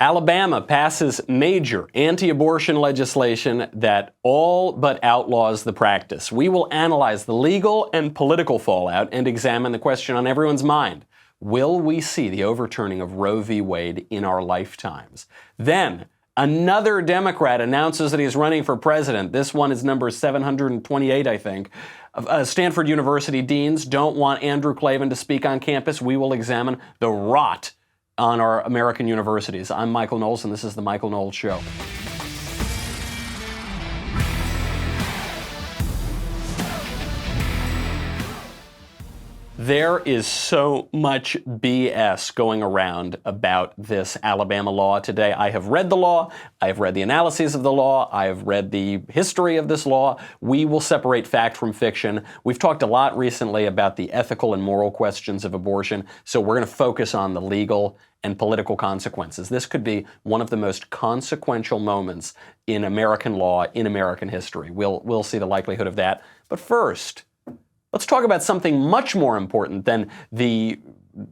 Alabama passes major anti-abortion legislation that all but outlaws the practice. We will analyze the legal and political fallout and examine the question on everyone's mind. Will we see the overturning of Roe v. Wade in our lifetimes? Then, another Democrat announces that he's running for president. This one is number 728, I think. Stanford University deans don't want Andrew Klavan to speak on campus. We will examine the rot on our American universities. I'm Michael Knowles, and this is The Michael Knowles Show. There is so much BS going around about this Alabama law today. I have read the law, I have read the analyses of the law, I have read the history of this law. We will separate fact from fiction. We've talked a lot recently about the ethical and moral questions of abortion, so we're going to focus on the legal and political consequences. This could be one of the most consequential moments in American law, in American history. We'll see the likelihood of that. But first, let's talk about something much more important than the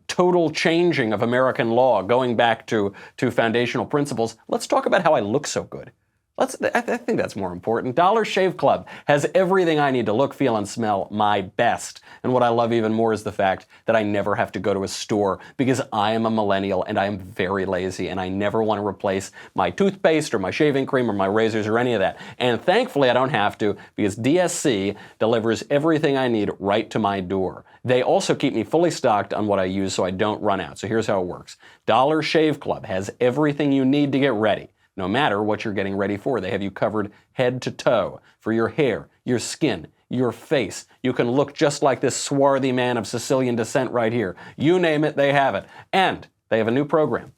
total changing of American law, going back to foundational principles. Let's talk about how I look so good. I think that's more important. Dollar Shave Club has everything I need to look, feel, and smell my best. And what I love even more is the fact that I never have to go to a store because I am a millennial and I am very lazy and I never want to replace my toothpaste or my shaving cream or my razors or any of that. And thankfully I don't have to because DSC delivers everything I need right to my door. They also keep me fully stocked on what I use so I don't run out. So here's how it works. Dollar Shave Club has everything you need to get ready. No matter what you're getting ready for, they have you covered head to toe for your hair, your skin, your face. You can look just like this swarthy man of Sicilian descent right here. You name it, they have it. And they have a new program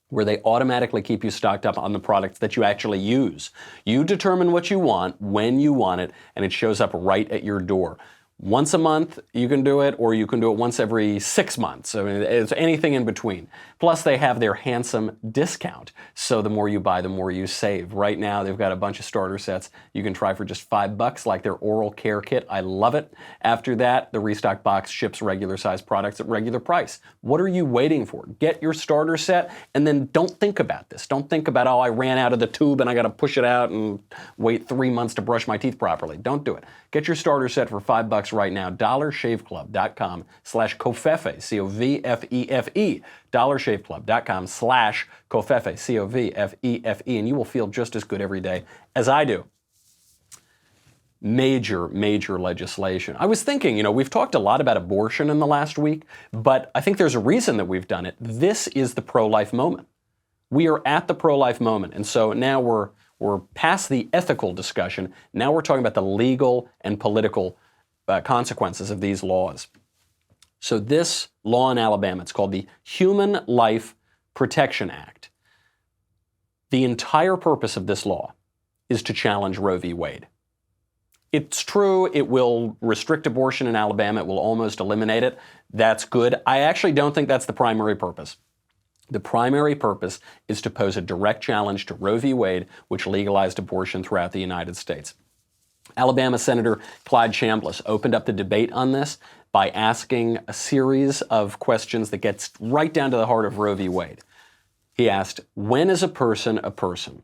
where they automatically keep you stocked up on the products that you actually use. You determine what you want, when you want it, and it shows up right at your door. Once a month, you can do it, or you can do it once every 6 months. I mean, it's anything in between. Plus, they have their handsome discount. So the more you buy, the more you save. Right now, they've got a bunch of starter sets you can try for just $5, like their oral care kit. I love it. After that, the restock box ships regular size products at regular price. What are you waiting for? Get your starter set, and then don't think about this. Don't think about, oh, I ran out of the tube and I got to push it out and wait 3 months to brush my teeth properly. Don't do it. Get your starter set for $5 right now. DollarShaveClub.com/Covfefe, C-O-V-F-E-F-E. DollarShaveClub.com/Covfefe, C-O-V-F-E-F-E, and you will feel just as good every day as I do. Major legislation. I was thinking, we've talked a lot about abortion in the last week, but I think there's a reason that we've done it. This is the pro-life moment. We are at the pro-life moment, and so now we're past the ethical discussion. Now we're talking about the legal and political consequences of these laws. So this law in Alabama, it's called the Human Life Protection Act. The entire purpose of this law is to challenge Roe v. Wade. It's true, it will restrict abortion in Alabama. It will almost eliminate it. That's good. I actually don't think that's the primary purpose. The primary purpose is to pose a direct challenge to Roe v. Wade, which legalized abortion throughout the United States. Alabama Senator Clyde Chambliss opened up the debate on this by asking a series of questions that gets right down to the heart of Roe v. Wade. He asked, when is a person a person?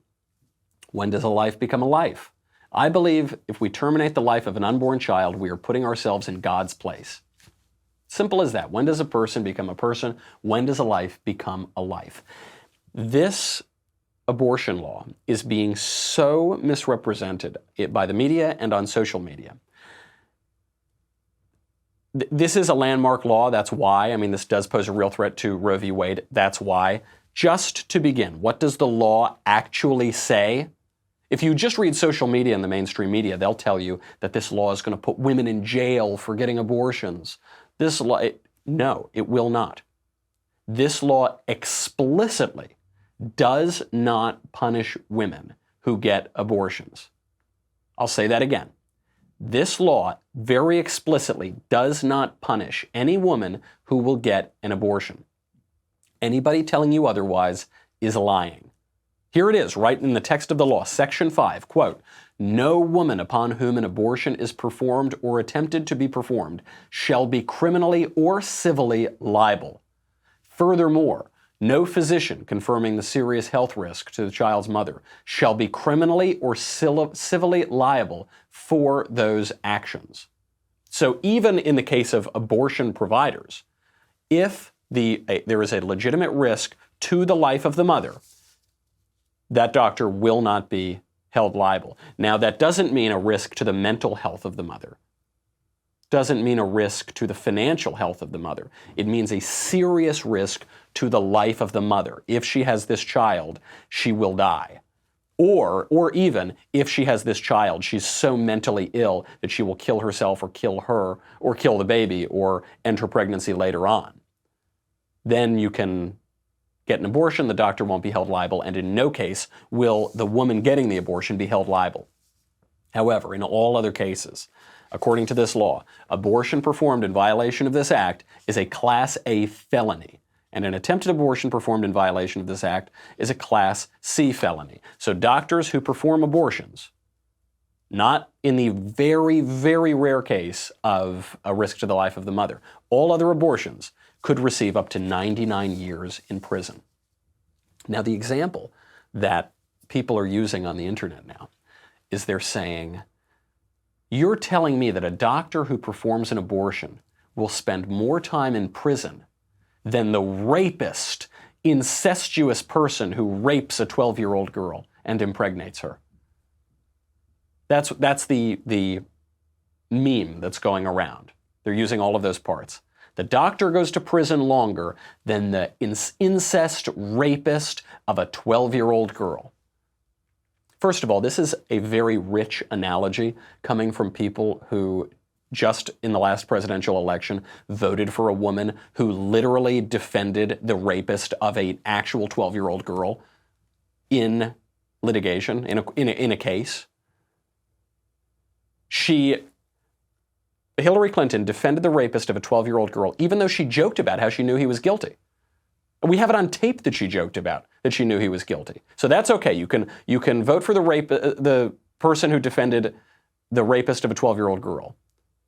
When does a life become a life? I believe if we terminate the life of an unborn child, we are putting ourselves in God's place. Simple as that. When does a person become a person? When does a life become a life? This abortion law is being so misrepresented by the media and on social media. This is a landmark law. That's why. I mean, this does pose a real threat to Roe v. Wade. That's why. Just to begin, what does the law actually say? If you just read social media and the mainstream media, they'll tell you that this law is going to put women in jail for getting abortions. This law, no, it will not. This law explicitly does not punish women who get abortions. I'll say that again. This law very explicitly does not punish any woman who will get an abortion. Anybody telling you otherwise is lying. Here it is, right in the text of the law, Section 5, quote, "No woman upon whom an abortion is performed or attempted to be performed shall be criminally or civilly liable. Furthermore, No physician confirming the serious health risk to the child's mother shall be criminally or civilly liable for those actions. So even in the case of abortion providers, if there is a legitimate risk to the life of the mother, that doctor will not be held liable. Now, that doesn't mean a risk to the mental health of the mother. Doesn't mean a risk to the financial health of the mother. It means a serious risk to the life of the mother. If she has this child, she will die. Or even if she has this child, she's so mentally ill that she will kill herself or kill her or kill the baby or end her pregnancy later on. Then you can get an abortion, the doctor won't be held liable, and in no case will the woman getting the abortion be held liable. However, in all other cases, according to this law, abortion performed in violation of this act is a Class A felony, and an attempted abortion performed in violation of this act is a Class C felony. So doctors who perform abortions, not in the very, very rare case of a risk to the life of the mother, all other abortions could receive up to 99 years in prison. Now, the example that people are using on the internet now is they're saying, you're telling me that a doctor who performs an abortion will spend more time in prison than the rapist, incestuous person who rapes a 12-year-old girl and impregnates her. That's the meme that's going around. They're using all of those parts. The doctor goes to prison longer than the incest rapist of a 12-year-old girl. First of all, this is a very rich analogy coming from people who just in the last presidential election voted for a woman who literally defended the rapist of an actual 12-year-old girl in litigation, in a case. Hillary Clinton defended the rapist of a 12-year-old girl, even though she joked about how she knew he was guilty. We have it on tape that she joked about that she knew he was guilty. So that's okay. You can vote for the person who defended the rapist of a 12-year-old girl,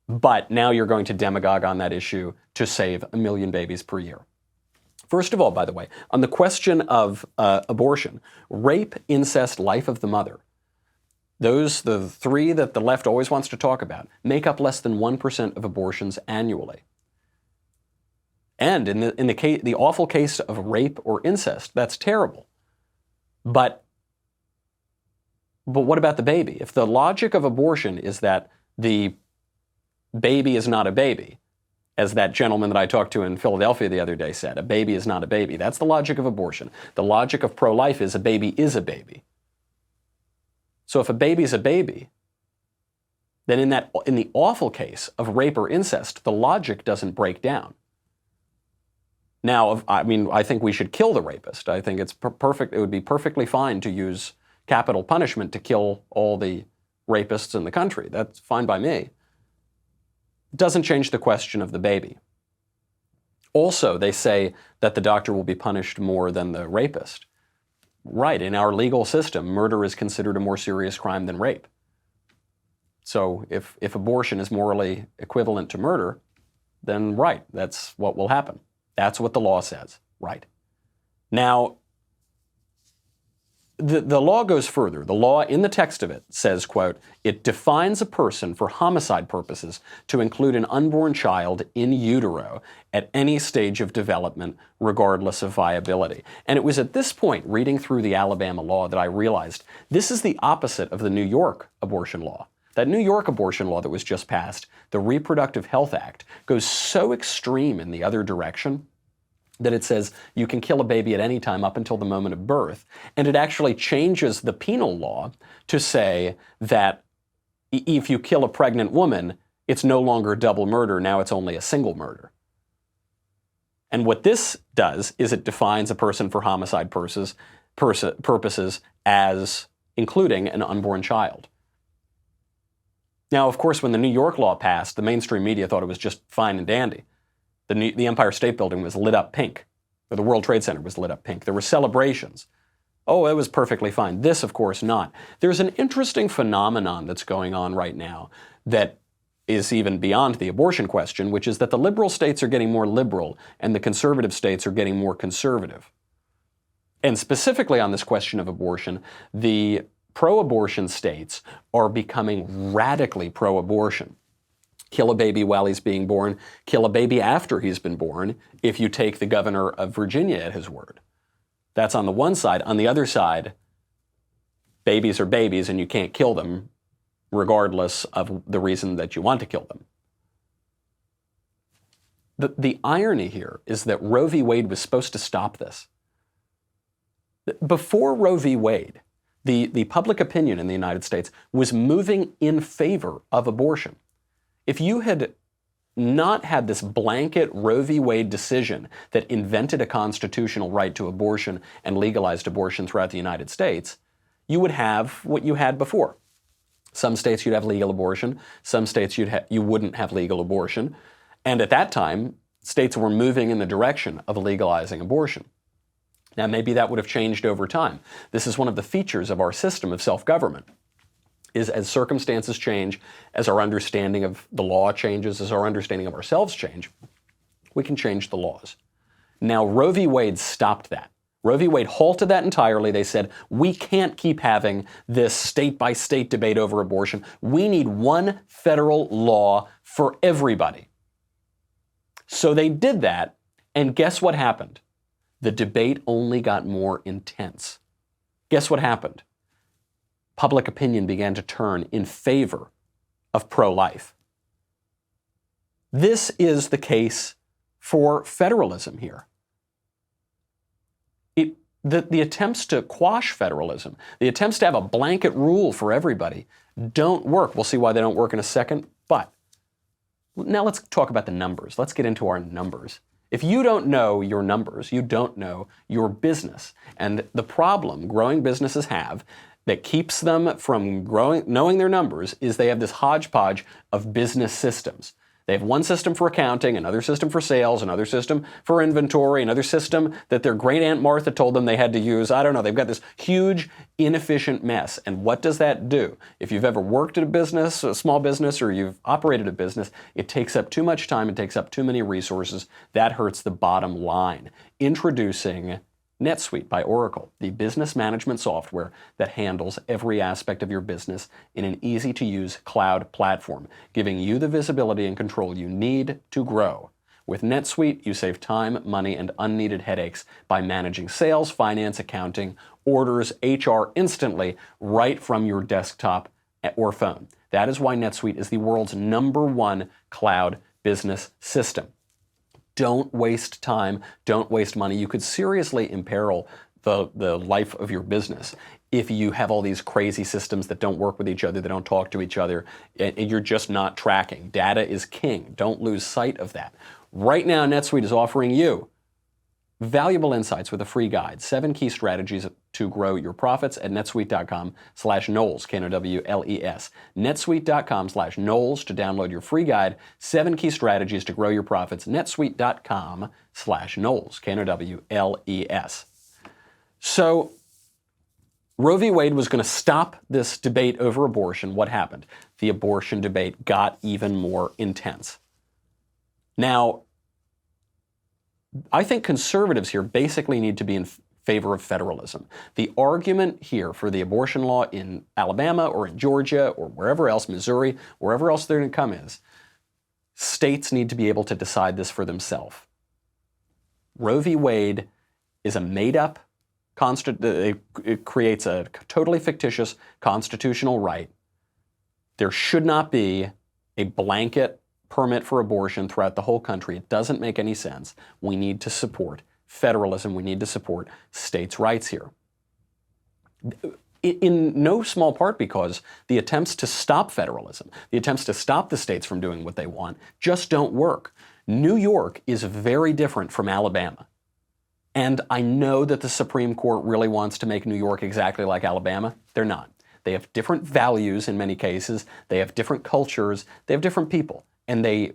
but now you're going to demagogue on that issue to save 1 million babies per year. First of all, by the way, on the question of abortion, rape, incest, life of the mother, the three that the left always wants to talk about, make up less than 1% of abortions annually. And in the awful case of rape or incest, that's terrible. But what about the baby? If the logic of abortion is that the baby is not a baby, as that gentleman that I talked to in Philadelphia the other day said, a baby is not a baby. That's the logic of abortion. The logic of pro-life is a baby is a baby. So if a baby is a baby, then in the awful case of rape or incest, the logic doesn't break down. Now, I think we should kill the rapist. I think it's perfect. It would be perfectly fine to use capital punishment to kill all the rapists in the country. That's fine by me. It doesn't change the question of the baby. Also, they say that the doctor will be punished more than the rapist. Right, in our legal system, murder is considered a more serious crime than rape. So if abortion is morally equivalent to murder, then right, that's what will happen. That's what the law says, right. Now, the law goes further. The law, in the text of it, says, quote, it defines a person for homicide purposes to include an unborn child in utero at any stage of development, regardless of viability. And it was at this point, reading through the Alabama law, that I realized this is the opposite of the New York abortion law. That New York abortion law that was just passed, the Reproductive Health Act, goes so extreme in the other direction that it says you can kill a baby at any time up until the moment of birth. And it actually changes the penal law to say that if you kill a pregnant woman, it's no longer double murder, now it's only a single murder. And what this does is it defines a person for homicide purposes as including an unborn child. Now, of course, when the New York law passed, the mainstream media thought it was just fine and dandy. The Empire State Building was lit up pink, or the World Trade Center was lit up pink. There were celebrations. Oh, it was perfectly fine. This, of course, not. There's an interesting phenomenon that's going on right now that is even beyond the abortion question, which is that the liberal states are getting more liberal and the conservative states are getting more conservative. And specifically on this question of abortion, the pro-abortion states are becoming radically pro-abortion. Kill a baby while he's being born, kill a baby after he's been born, if you take the governor of Virginia at his word. That's on the one side. On the other side, babies are babies and you can't kill them regardless of the reason that you want to kill them. The irony here is that Roe v. Wade was supposed to stop this. Before Roe v. Wade, the public opinion in the United States was moving in favor of abortion. If you had not had this blanket Roe v. Wade decision that invented a constitutional right to abortion and legalized abortion throughout the United States, you would have what you had before. Some states you'd have legal abortion, some states you wouldn't have legal abortion. And at that time, states were moving in the direction of legalizing abortion. Now, maybe that would have changed over time. This is one of the features of our system of self-government, is as circumstances change, as our understanding of the law changes, as our understanding of ourselves change, we can change the laws. Now, Roe v. Wade stopped that. Roe v. Wade halted that entirely. They said, we can't keep having this state-by-state debate over abortion. We need one federal law for everybody. So they did that, and guess what happened? The debate only got more intense. Guess what happened? Public opinion began to turn in favor of pro-life. This is the case for federalism here. The attempts to quash federalism, the attempts to have a blanket rule for everybody, don't work. We'll see why they don't work in a second, but now let's talk about the numbers. Let's get into our numbers. If you don't know your numbers, you don't know your business. And the problem growing businesses have that keeps them from knowing their numbers is they have this hodgepodge of business systems. They have one system for accounting, another system for sales, another system for inventory, another system that their great Aunt Martha told them they had to use. I don't know. They've got this huge, inefficient mess. And what does that do? If you've ever worked at a business, a small business, or you've operated a business, it takes up too much time, it takes up too many resources. That hurts the bottom line. Introducing NetSuite by Oracle, the business management software that handles every aspect of your business in an easy-to-use cloud platform, giving you the visibility and control you need to grow. With NetSuite, you save time, money, and unneeded headaches by managing sales, finance, accounting, orders, HR instantly right from your desktop or phone. That is why NetSuite is the world's #1 cloud business system. Don't waste time, don't waste money. You could seriously imperil the life of your business if you have all these crazy systems that don't work with each other, that don't talk to each other, and you're just not tracking. Data is king. Don't lose sight of that. Right now, NetSuite is offering you valuable insights with a free guide, 7 key strategies to grow your profits at netsuite.com/Knowles, Knowles. netsuite.com/Knowles to download your free guide, 7 key strategies to grow your profits, netsuite.com/Knowles, Knowles. So Roe v. Wade was going to stop this debate over abortion. What happened? The abortion debate got even more intense. Now, I think conservatives here basically need to be in favor of federalism. The argument here for the abortion law in Alabama or in Georgia or wherever else, Missouri, wherever else they're going to come is, states need to be able to decide this for themselves. Roe v. Wade is a made-up, it creates a totally fictitious constitutional right. There should not be a blanket permit for abortion throughout the whole country. It doesn't make any sense. We need to support federalism. We need to support states' rights here. In no small part because the attempts to stop federalism, the attempts to stop the states from doing what they want, just don't work. New York is very different from Alabama. And I know that the Supreme Court really wants to make New York exactly like Alabama. They're not. They have different values in many cases. They have different cultures. They have different people. And they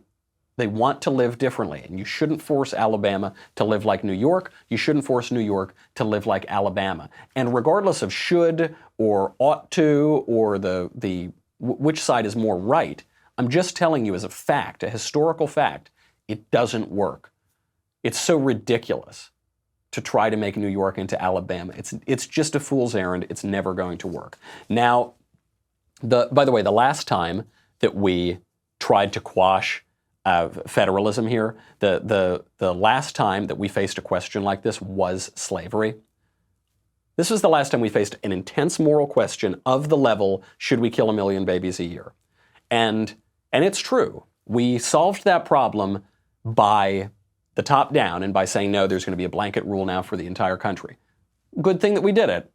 want to live differently. And you shouldn't force Alabama to live like New York. You shouldn't force New York to live like Alabama. And regardless of should or ought to or which side is more right, I'm just telling you as a fact, a historical fact, it doesn't work. It's so ridiculous to try to make New York into Alabama. It's just a fool's errand. It's never going to work. Now, by the way, the last time that we tried to quash federalism here, the last time that we faced a question like this was slavery. This was the last time we faced an intense moral question of the level, should we kill 1 million babies a year? And it's true. We solved that problem by the top down and by saying, no, there's going to be a blanket rule now for the entire country. Good thing that we did it.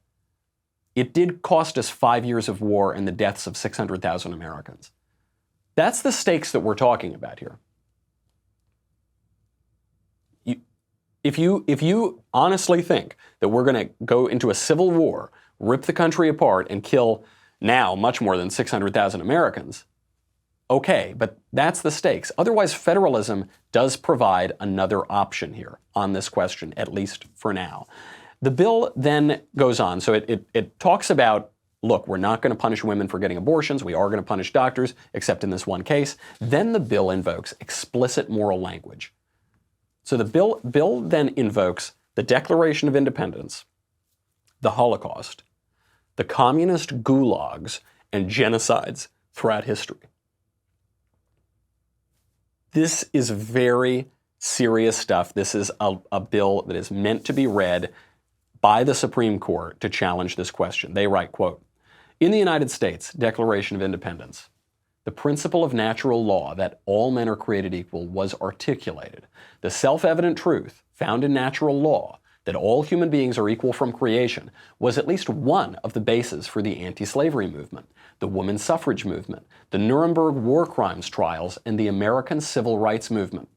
It did cost us 5 years of war and the deaths of 600,000 Americans. That's the stakes that we're talking about here. If you honestly think that we're going to go into a civil war, rip the country apart, and kill now much more than 600,000 Americans, okay, but that's the stakes. Otherwise, federalism does provide another option here on this question, at least for now. The bill then goes on. So it talks about, look, we're not going to punish women for getting abortions. We are going to punish doctors, except in this one case. Then the bill invokes explicit moral language. So the bill then invokes the Declaration of Independence, the Holocaust, the communist gulags, and genocides throughout history. This is very serious stuff. This is a bill that is meant to be read by the Supreme Court to challenge this question. They write, quote, "In the United States Declaration of Independence, the principle of natural law that all men are created equal was articulated. The self-evident truth found in natural law that all human beings are equal from creation was at least one of the bases for the anti-slavery movement, the women's suffrage movement, the Nuremberg war crimes trials, and the American civil rights movement.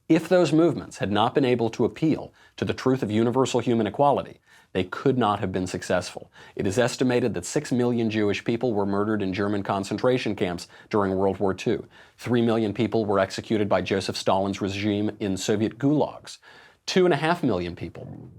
If those movements had not been able to appeal to the truth of universal human equality, they could not have been successful. It is estimated that 6 million Jewish people were murdered in German concentration camps during World War II. 3 million people were executed by Joseph Stalin's regime in Soviet gulags. 2.5 million people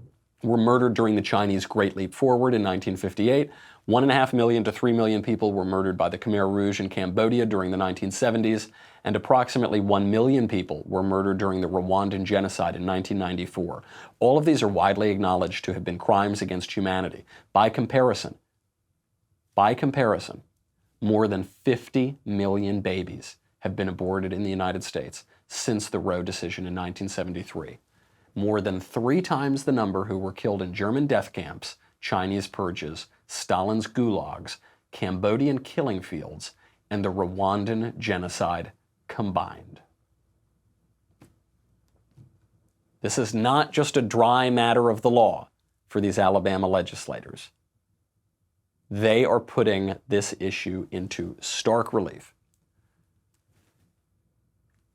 were murdered during the Chinese Great Leap Forward in 1958. 1.5 million to 3 million people were murdered by the Khmer Rouge in Cambodia during the 1970s, and approximately 1 million people were murdered during the Rwandan genocide in 1994. All of these are widely acknowledged to have been crimes against humanity. By comparison, more than 50 million babies have been aborted in the United States since the Roe decision in 1973. More than 3 times the number who were killed in German death camps, Chinese purges, Stalin's gulags, Cambodian killing fields, and the Rwandan genocide combined. This is not just a dry matter of the law for these Alabama legislators. They are putting this issue into stark relief.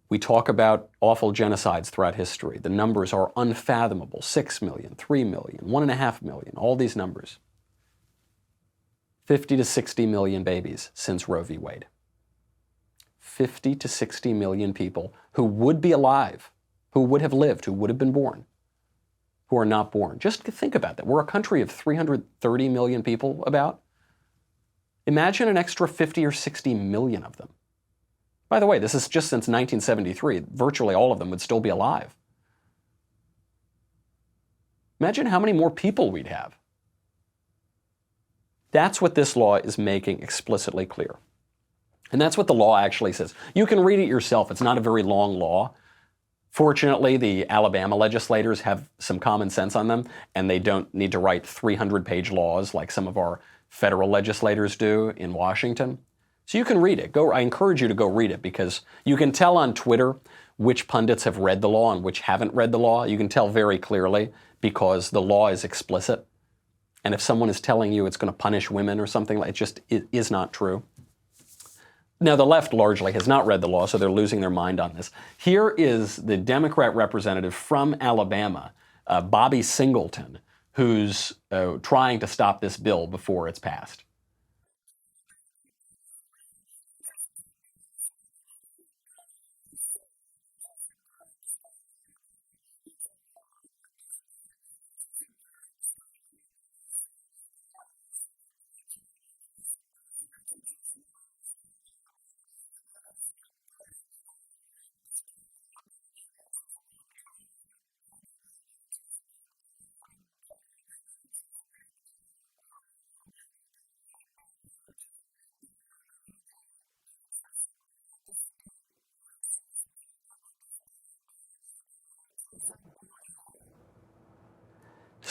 We talk about awful genocides throughout history. The numbers are unfathomable. 6 million, 3 million, 1.5 million, all these numbers. 50 to 60 million babies since Roe v. Wade. 50 to 60 million people who would be alive, who would have lived, who would have been born, who are not born. Just think about that. We're a country of 330 million people about. Imagine an extra 50 or 60 million of them. By the way, this is just since 1973. Virtually all of them would still be alive. Imagine how many more people we'd have. That's what this law is making explicitly clear. And that's what the law actually says. You can read it yourself. It's not a very long law. Fortunately, the Alabama legislators have some common sense on them, and they don't need to write 300-page laws like some of our federal legislators do in Washington. So you can read it. I encourage you to go read it, because you can tell on Twitter which pundits have read the law and which haven't read the law. You can tell very clearly because the law is explicit. And if someone is telling you it's going to punish women or something, it is not true. Now, the left largely has not read the law, so they're losing their mind on this. Here is the Democrat representative from Alabama, Bobby Singleton, who's trying to stop this bill before it's passed.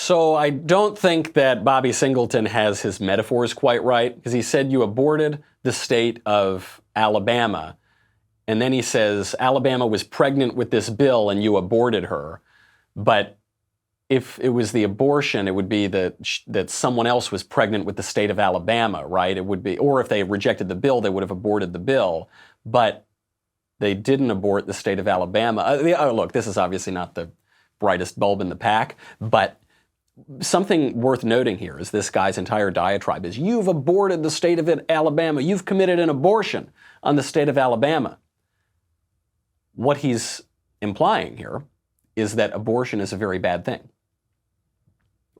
So I don't think that Bobby Singleton has his metaphors quite right, because he said you aborted the state of Alabama, and then he says Alabama was pregnant with this bill and you aborted her. But if it was the abortion, it would be that someone else was pregnant with the state of Alabama, right? It would be, or if they rejected the bill, they would have aborted the bill. But they didn't abort the state of Alabama. Look, this is obviously not the brightest bulb in the pack, but something worth noting here is this guy's entire diatribe is, you've aborted the state of Alabama. You've committed an abortion on the state of Alabama. What he's implying here is that abortion is a very bad thing,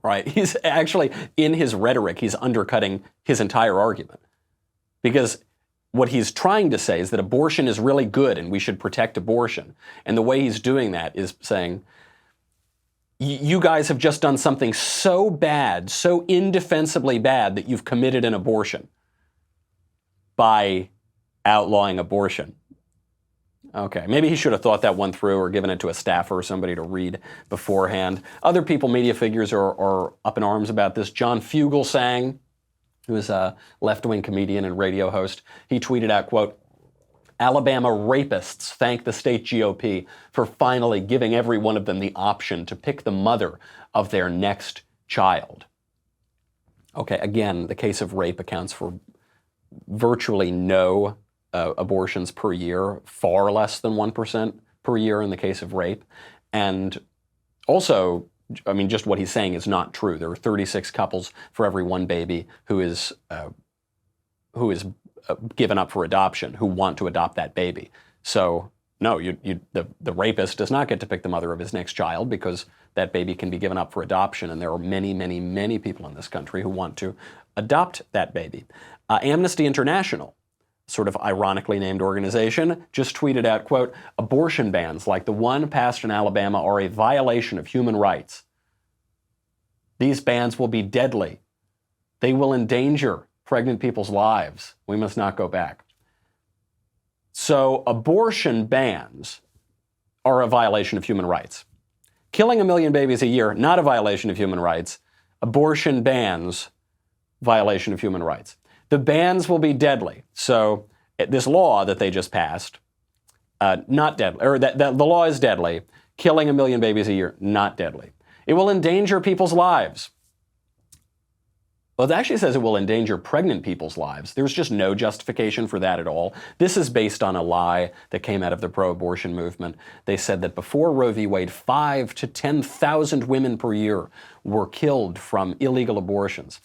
right? He's actually, in his rhetoric, he's undercutting his entire argument. Because what he's trying to say is that abortion is really good and we should protect abortion. And the way he's doing that is saying, you guys have just done something so bad, so indefensibly bad, that you've committed an abortion by outlawing abortion. Okay, maybe he should have thought that one through or given it to a staffer or somebody to read beforehand. Other people, media figures, are up in arms about this. John Fugelsang, who is a left-wing comedian and radio host, he tweeted out, quote, Alabama rapists thank the state GOP for finally giving every one of them the option to pick the mother of their next child. Okay, again, the case of rape accounts for virtually no abortions per year, far less than 1% per year in the case of rape. And also, I mean, just what he's saying is not true. There are 36 couples for every one baby who is given up for adoption, who want to adopt that baby. So no, the rapist does not get to pick the mother of his next child, because that baby can be given up for adoption, and there are many, many, many people in this country who want to adopt that baby. Amnesty International, sort of ironically named organization, just tweeted out, quote, abortion bans like the one passed in Alabama are a violation of human rights. These bans will be deadly. They will endanger pregnant people's lives. We must not go back. So abortion bans are a violation of human rights. Killing 1 million babies a year, not a violation of human rights. Abortion bans, violation of human rights. The bans will be deadly. So this law that they just passed, not deadly, or that the law is deadly. Killing 1 million babies a year, not deadly. It will endanger people's lives. Well, it actually says it will endanger pregnant people's lives. There's just no justification for that at all. This is based on a lie that came out of the pro-abortion movement. They said that before Roe v. Wade, 5,000 to 10,000 women per year were killed from illegal abortions.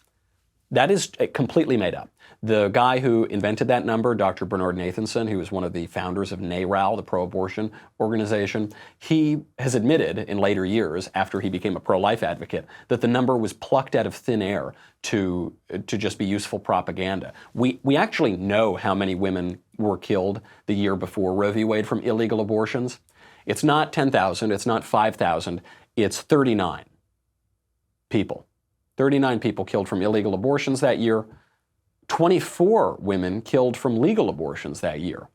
That is completely made up. The guy who invented that number, Dr. Bernard Nathanson, who was one of the founders of NARAL, the pro-abortion organization, he has admitted in later years, after he became a pro-life advocate, that the number was plucked out of thin air to just be useful propaganda. We actually know how many women were killed the year before Roe v. Wade from illegal abortions. It's not 10,000, it's not 5,000, it's 39 people. 39 people killed from illegal abortions that year. 24 women killed from legal abortions that year.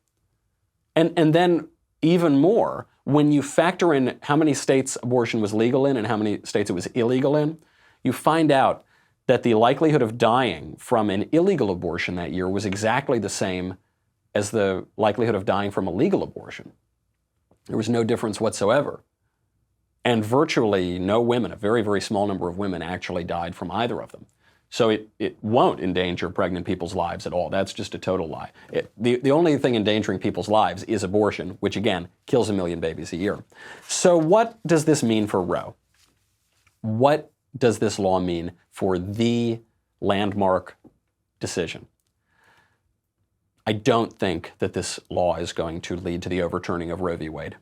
And then even more, when you factor in how many states abortion was legal in and how many states it was illegal in, you find out that the likelihood of dying from an illegal abortion that year was exactly the same as the likelihood of dying from a legal abortion. There was no difference whatsoever. And virtually no women, a very, very small number of women, actually died from either of them. So it won't endanger pregnant people's lives at all. That's just a total lie. The only thing endangering people's lives is abortion, which again, kills 1 million babies a year. So what does this mean for Roe? What does this law mean for the landmark decision? I don't think that this law is going to lead to the overturning of Roe v. Wade.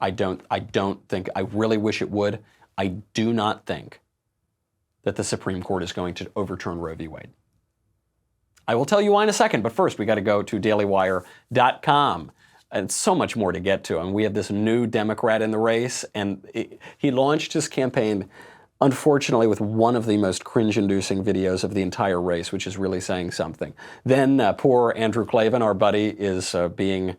I don't think, I really wish it would. I do not think that the Supreme Court is going to overturn Roe v. Wade. I will tell you why in a second, but first we got to go to dailywire.com. And so much more to get to. And we have this new Democrat in the race, and he launched his campaign, unfortunately, with one of the most cringe-inducing videos of the entire race, which is really saying something. Then poor Andrew Klavan, our buddy, is being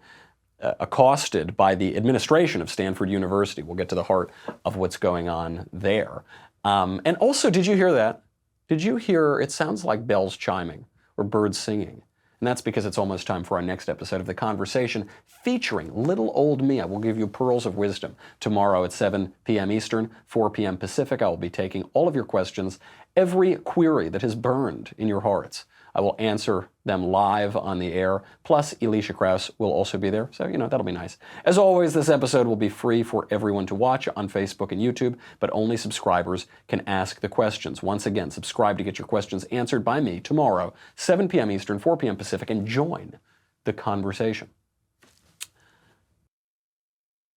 accosted by the administration of Stanford University. We'll get to the heart of what's going on there. And also, did you hear that? Did you hear, it sounds like bells chiming or birds singing. And that's because it's almost time for our next episode of The Conversation featuring little old me. I will give you pearls of wisdom. Tomorrow at 7 p.m. Eastern, 4 p.m. Pacific, I will be taking all of your questions, every query that has burned in your hearts. I will answer them live on the air. Plus, Elisha Krauss will also be there. So, that'll be nice. As always, this episode will be free for everyone to watch on Facebook and YouTube, but only subscribers can ask the questions. Once again, subscribe to get your questions answered by me tomorrow, 7 p.m. Eastern, 4 p.m. Pacific, and join the conversation.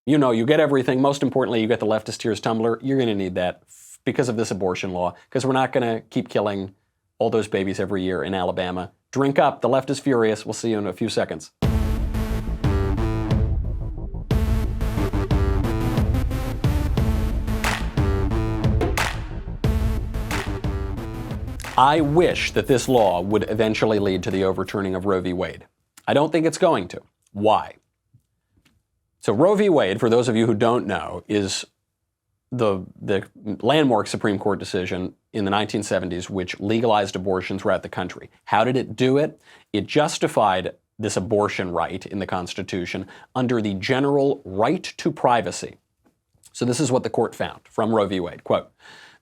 You get everything. Most importantly, you get the Leftist Tears tumbler. You're going to need that because of this abortion law, because we're not going to keep killing all those babies every year in Alabama. Drink up. The left is furious. We'll see you in a few seconds. I wish that this law would eventually lead to the overturning of Roe v. Wade. I don't think it's going to. Why? So Roe v. Wade, for those of you who don't know, is the landmark Supreme Court decision in the 1970s which legalized abortion throughout the country. How did it do it? It justified this abortion right in the Constitution under the general right to privacy. So this is what the court found from Roe v. Wade. Quote,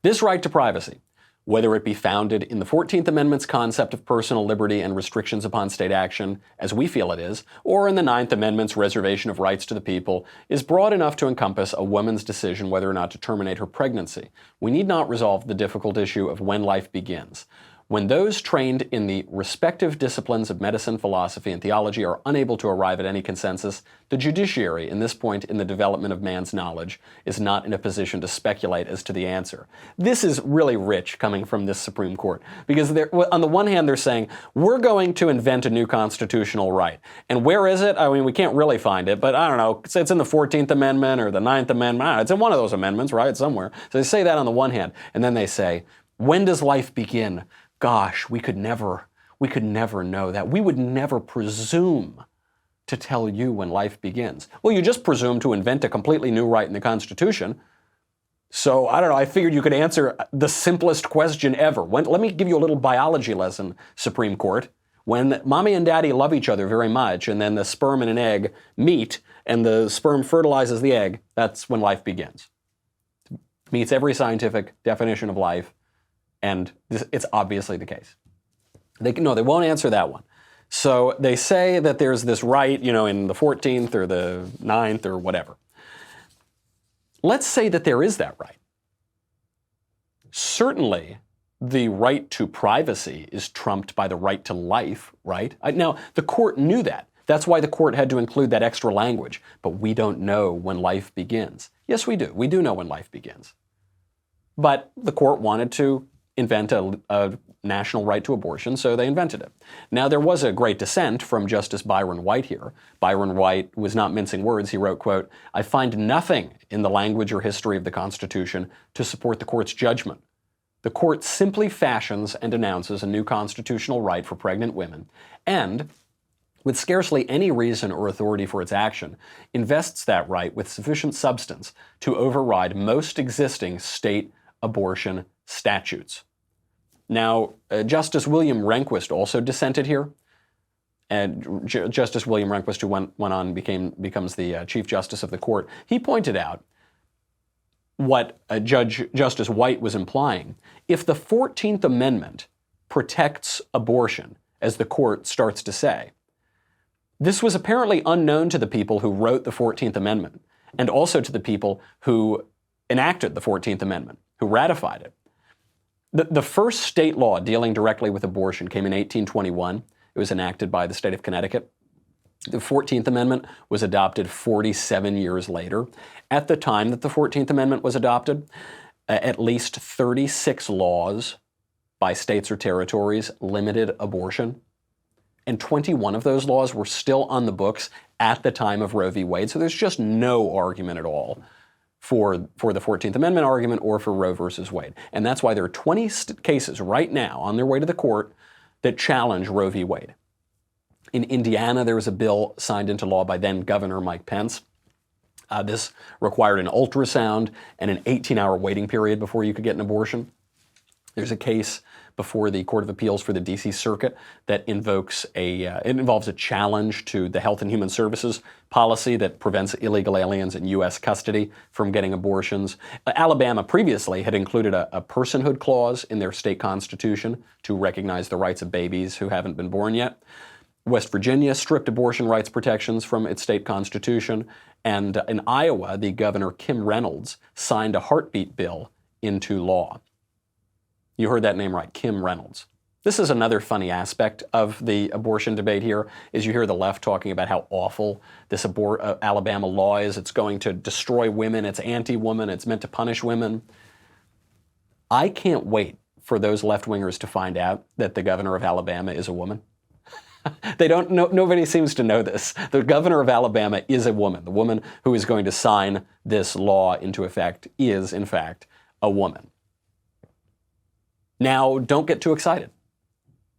"This right to privacy, whether it be founded in the 14th Amendment's concept of personal liberty and restrictions upon state action, as we feel it is, or in the 9th Amendment's reservation of rights to the people, is broad enough to encompass a woman's decision whether or not to terminate her pregnancy. We need not resolve the difficult issue of when life begins. When those trained in the respective disciplines of medicine, philosophy, and theology are unable to arrive at any consensus, the judiciary, in this point in the development of man's knowledge, is not in a position to speculate as to the answer." This is really rich coming from this Supreme Court, because on the one hand they're saying, we're going to invent a new constitutional right. And where is it? I mean, we can't really find it, but I don't know, it's in the 14th Amendment or the 9th Amendment. I don't know, it's in one of those amendments, right, somewhere. So they say that on the one hand, and then they say, when does life begin? Gosh, we could never know that. We would never presume to tell you when life begins. Well, you just presume to invent a completely new right in the Constitution. So, I don't know, I figured you could answer the simplest question ever. Let me give you a little biology lesson, Supreme Court. When mommy and daddy love each other very much, and then the sperm and an egg meet, and the sperm fertilizes the egg, that's when life begins. Meets every scientific definition of life. And it's obviously the case. They won't answer that one. So they say that there's this right, in the 14th or the 9th or whatever. Let's say that there is that right. Certainly, the right to privacy is trumped by the right to life, right? Now, the court knew that. That's why the court had to include that extra language. But we don't know when life begins. Yes, we do. We do know when life begins. But the court wanted to invent a national right to abortion, so they invented it. Now, there was a great dissent from Justice Byron White here. Byron White was not mincing words. He wrote, quote, "I find nothing in the language or history of the Constitution to support the court's judgment. The court simply fashions and announces a new constitutional right for pregnant women, and, with scarcely any reason or authority for its action, invests that right with sufficient substance to override most existing state abortion statutes." Now, Justice William Rehnquist also dissented here. And Justice William Rehnquist, who went on becomes the Chief Justice of the court, he pointed out what Justice White was implying. If the 14th Amendment protects abortion, as the court starts to say, this was apparently unknown to the people who wrote the 14th Amendment, and also to the people who enacted the 14th Amendment, who ratified it. The first state law dealing directly with abortion came in 1821. It was enacted by the state of Connecticut. The 14th Amendment was adopted 47 years later. At the time that the 14th Amendment was adopted, at least 36 laws by states or territories limited abortion. And 21 of those laws were still on the books at the time of Roe v. Wade. So there's just no argument at all for the 14th Amendment argument or for Roe versus Wade. And that's why there are 20 cases right now on their way to the court that challenge Roe v. Wade. In Indiana, there was a bill signed into law by then Governor Mike Pence This required an ultrasound and an 18-hour waiting period before you could get an abortion. There's a case before the Court of Appeals for the D.C. Circuit that involves a challenge to the Health and Human Services policy that prevents illegal aliens in U.S. custody from getting abortions. Alabama previously had included a personhood clause in their state constitution to recognize the rights of babies who haven't been born yet. West Virginia stripped abortion rights protections from its state constitution. And in Iowa, the governor, Kim Reynolds, signed a heartbeat bill into law. You heard that name right, Kim Reynolds. This is another funny aspect of the abortion debate here, is you hear the left talking about how awful this Alabama law is. It's going to destroy women, it's anti-woman, it's meant to punish women. I can't wait for those left-wingers to find out that the governor of Alabama is a woman. Nobody seems to know this. The governor of Alabama is a woman. The woman who is going to sign this law into effect is, in fact, a woman. Now, don't get too excited,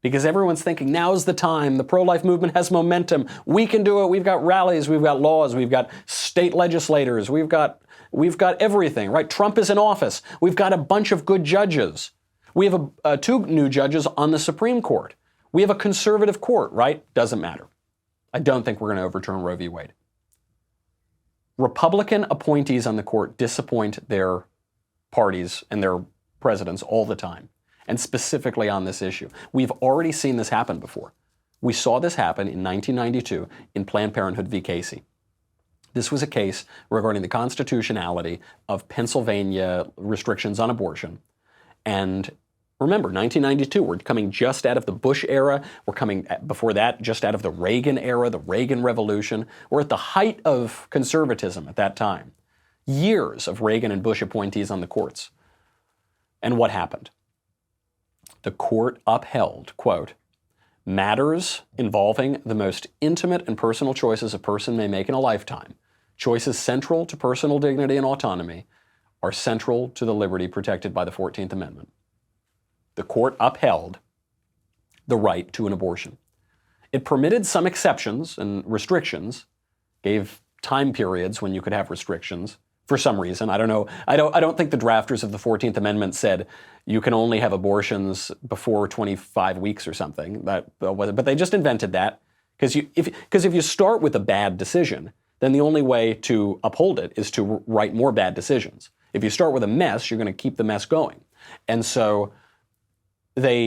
because everyone's thinking, now's the time. The pro-life movement has momentum. We can do it. We've got rallies. We've got laws. We've got state legislators. We've got everything, right? Trump is in office. We've got a bunch of good judges. We have 2 new judges on the Supreme Court. We have a conservative court, right? Doesn't matter. I don't think we're going to overturn Roe v. Wade. Republican appointees on the court disappoint their parties and their presidents all the time, and specifically on this issue. We've already seen this happen before. We saw this happen in 1992 in Planned Parenthood v. Casey. This was a case regarding the constitutionality of Pennsylvania restrictions on abortion. And remember, 1992, we're coming just out of the Bush era. We're coming, before that, just out of the Reagan era, the Reagan Revolution. We're at the height of conservatism at that time. Years of Reagan and Bush appointees on the courts. And what happened? The court upheld, quote, matters involving the most intimate and personal choices a person may make in a lifetime, choices central to personal dignity and autonomy, are central to the liberty protected by the 14th Amendment. The court upheld the right to an abortion. It permitted some exceptions and restrictions, gave time periods when you could have restrictions for some reason. I don't know. I don't think the drafters of the 14th Amendment said you can only have abortions before 25 weeks or something. But they just invented that because if you start with a bad decision, then the only way to uphold it is to write more bad decisions. If you start with a mess, you're going to keep the mess going. And so they